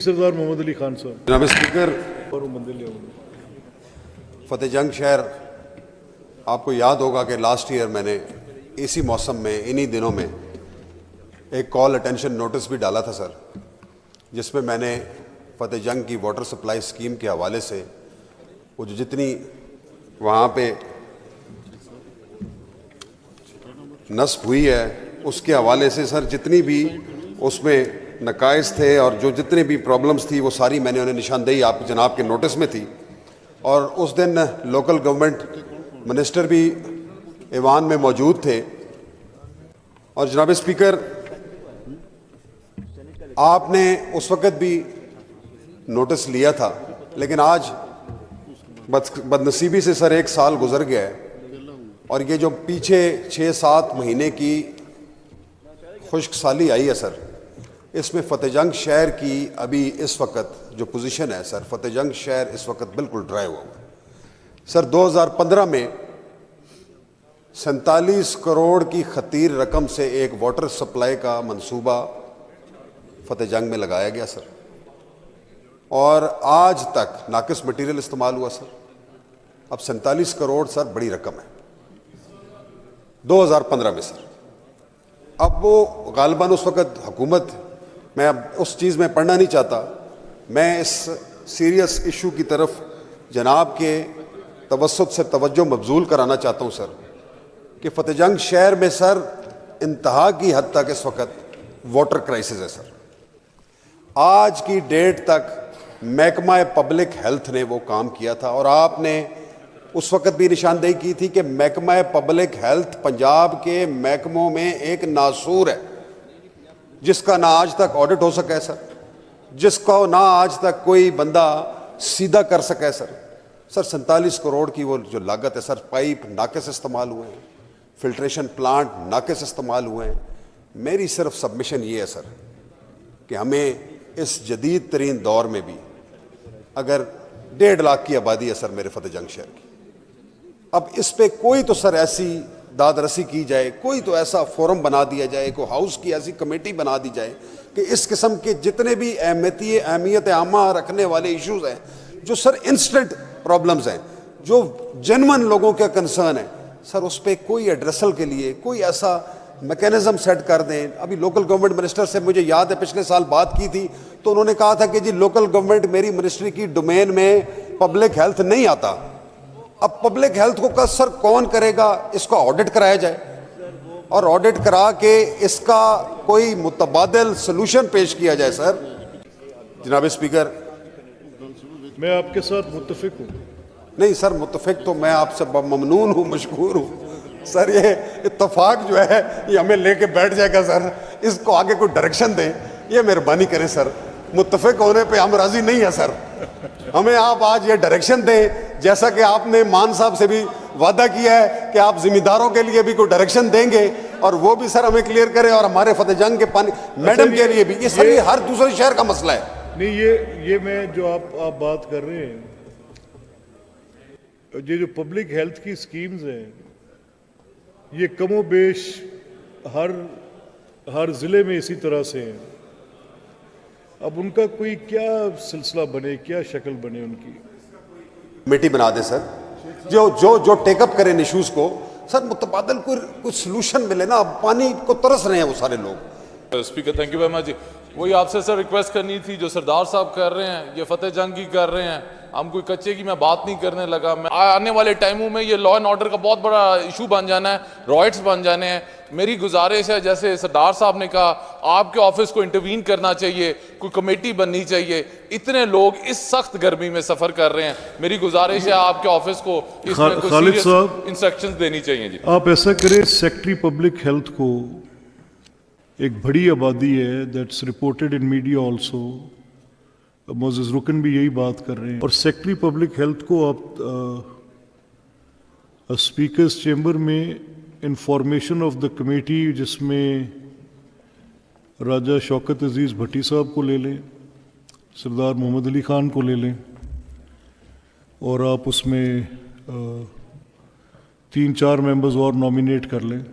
सरदार मोहम्मद अली खान साहब। जनाब स्पीकर, और फतेहजंग शहर, आपको याद होगा कि लास्ट ईयर मैंने इसी मौसम में इन्हीं दिनों में एक कॉल अटेंशन नोटिस भी डाला था सर, जिसमें मैंने फतेहजंग की वाटर सप्लाई स्कीम के हवाले से वो जो जितनी वहाँ पे नस्ब हुई है उसके हवाले से सर जितनी भी उसमें नकाइस थे और जो जितने भी प्रॉब्लम्स थी वो सारी मैंने उन्हें निशानदेही आप जनाब के नोटिस में थी। और उस दिन लोकल गवर्नमेंट मिनिस्टर भी ईवान में मौजूद थे। और जनाब स्पीकर, आपने उस वक़्त भी नोटिस लिया था, लेकिन आज बदनसीबी से सर 1 साल गुजर गया है और ये जो पीछे 6-7 महीने की खुश्क साली आई है सर, इसमें फतेहजंग शहर की अभी इस वक्त जो पोजीशन है सर, फतेहजंग शहर इस वक्त बिल्कुल ड्राई हुआ है सर। 2015 में 47 करोड़ की खतीर रकम से एक वाटर सप्लाई का मंसूबा फतेहजंग में लगाया गया सर, और आज तक नाकिस मटीरियल इस्तेमाल हुआ सर। अब 47 करोड़ सर बड़ी रकम है 2015 में सर। अब वो गालिबन उस वक़्त हुकूमत, मैं अब उस चीज़ में पढ़ना नहीं चाहता, मैं इस सीरियस इशू की तरफ जनाब के तवस्सुत से तवज्जो मबजूल कराना चाहता हूँ सर, कि फतेहजंग शहर में सर इंतहा की हद तक इस वक्त वाटर क्राइसिस है सर। आज की डेट तक महकमा पब्लिक हेल्थ ने वो काम किया था और आपने उस वक्त भी निशानदेही की थी कि महकमा पब्लिक हेल्थ पंजाब के महकमों में एक नासूर है, जिसका ना आज तक ऑडिट हो सका है सर, जिसको ना आज तक कोई बंदा सीधा कर सका है सर। 47 करोड़ की वो जो लागत है सर, पाइप नाकिस इस्तेमाल हुए हैं, फिल्ट्रेशन प्लांट नाकिस इस्तेमाल हुए हैं। मेरी सिर्फ सबमिशन ये है सर कि हमें इस जदीद तरीन दौर में भी, अगर 1.5 लाख की आबादी है सर मेरे फतेहजंग शहर की, अब इस पे कोई तो सर ऐसी दादरसी की जाए, कोई तो ऐसा फोरम बना दिया जाए, कोई हाउस की ऐसी कमेटी बना दी जाए कि इस किस्म के जितने भी अहमियत आमा रखने वाले इश्यूज हैं, जो सर इंस्टेंट प्रॉब्लम्स हैं, जो जेन्युइन लोगों के कंसर्न है सर, उस पर कोई एड्रेसल के लिए कोई ऐसा मैकेनिज्म सेट कर दें। अभी लोकल गवर्नमेंट मिनिस्टर से मुझे याद है पिछले साल बात की थी, तो उन्होंने कहा था कि जी लोकल गवर्नमेंट मेरी मिनिस्ट्री की डोमेन में पब्लिक हेल्थ नहीं आता। अब पब्लिक हेल्थ को का सर कौन करेगा, इसका ऑडिट कराया जाए और ऑडिट करा के इसका कोई मुतबादिल सलूशन पेश किया जाए सर। जनाब स्पीकर, मैं आपके साथ मुत्तफिक हूँ। नहीं सर, मुत्तफिक तो मैं आपसे ममनून हूँ, मशकूर हूँ सर। ये इत्तफाक जो है ये हमें लेके बैठ जाएगा सर, इसको आगे कोई डायरेक्शन दें, ये मेहरबानी करें सर। मुत्तफिक होने पे हम राजी नहीं है सर, हमें आप आज ये डायरेक्शन दें, जैसा कि आपने मान साहब से भी वादा किया है कि आप जिम्मेदारों के लिए भी कोई डायरेक्शन देंगे और वो भी सर हमें क्लियर करें, और हमारे फतेहजंग के पानी मैडम के लिए भी। ये सर ये हर दूसरे शहर का मसला है। नहीं, ये मैं जो आप बात कर रहे हैं, ये जो पब्लिक हेल्थ की स्कीम्स हैं, ये कमो बेश हर ज़िले में इसी तरह से हैं। अब उनका कोई क्या सिलसिला बने, क्या शक्ल बने उनकी, कमेटी बना दे सर, जो जो जो टेकअप करें इशूज को सर, मुतबादिल कोई सलूशन मिले ना। अब पानी को तरस रहे हैं वो सारे लोग। Speaker, thank you very much. वही आपसे सर रिक्वेस्ट करनी थी, जो सरदार साहब कर रहे हैं, ये फतेहजंग की कर रहे हैं, हम कोई कच्चे की मैं बात नहीं करने लगा। मैं आने वाले टाइमों में ये लॉ एंड ऑर्डर का बहुत बड़ा इशू बन जाना है, रॉयट्स बन जाने हैं। मेरी गुजारिश है, जैसे सरदार साहब ने कहा, आपके ऑफिस को इंटरवीन करना चाहिए, कोई कमेटी बननी चाहिए। इतने लोग इस सख्त गर्मी में सफर कर रहे हैं, मेरी गुजारिश है आपके ऑफिस को इसमें कोई सीरियस इंस्ट्रक्शंस देनी चाहिए। जी आप ऐसा करें, सेक्रेटरी पब्लिक हेल्थ को, एक बड़ी आबादी है, that's reported in media also, मोज़ेज़ रुकन भी यही बात कर रहे हैं, और सेक्रेटरी पब्लिक हेल्थ को आप स्पीकर्स चेंबर में इंफॉर्मेशन ऑफ द कमेटी, जिसमें राजा शौकत अजीज़ भट्टी साहब को ले लें, सरदार मोहम्मद अली ख़ान को ले लें, और आप उसमें 3-4 मेंबर्स और नॉमिनेट कर लें,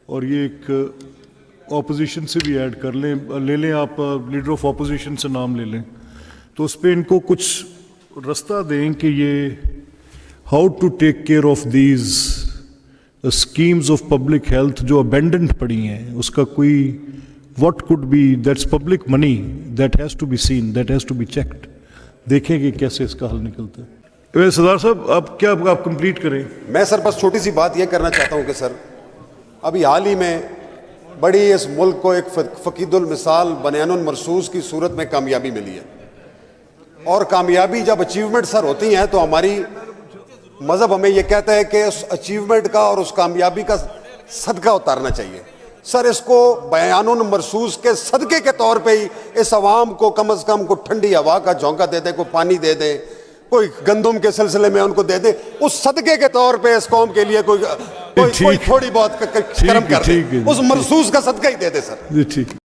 और ये एक ऑपोजिशन से भी ऐड कर लें, ले लें आप, लीडर ऑफ ऑपोजिशन से नाम ले लें, तो उस पर इनको कुछ रास्ता दें कि ये how to take care of these schemes of public health जो अबेंडेंट पड़ी हैं, उसका कोई what could be, that's public money that has to be seen, that has to be checked. देखें कि कैसे इसका हल निकलता है। सरदार साहब आप कंप्लीट करें। मैं सर बस छोटी सी बात यह करना चाहता हूं कि सर अभी हाल ही में बड़ी इस मुल्क को एक फ़कीदुल मिसाल बयानुल मरसूस की सूरत में कामयाबी मिली है, और कामयाबी जब अचीवमेंट सर होती हैं तो हमारी मज़हब हमें यह कहता है कि उस अचीवमेंट का और उस कामयाबी का सदका उतारना चाहिए। सर इसको बयानुल मरसूस के सदके के तौर पे ही इस अवाम को कम से कम को ठंडी हवा का झोंका दे दे, कोई पानी दे दे, कोई गंदम के सिलसिले में उनको दे दे, उस सदके के तौर पे इस कौम के लिए कोई थोड़ी बहुत कर्म कर दे, उस मरसूस का सदका ही दे दे सर। ठीक।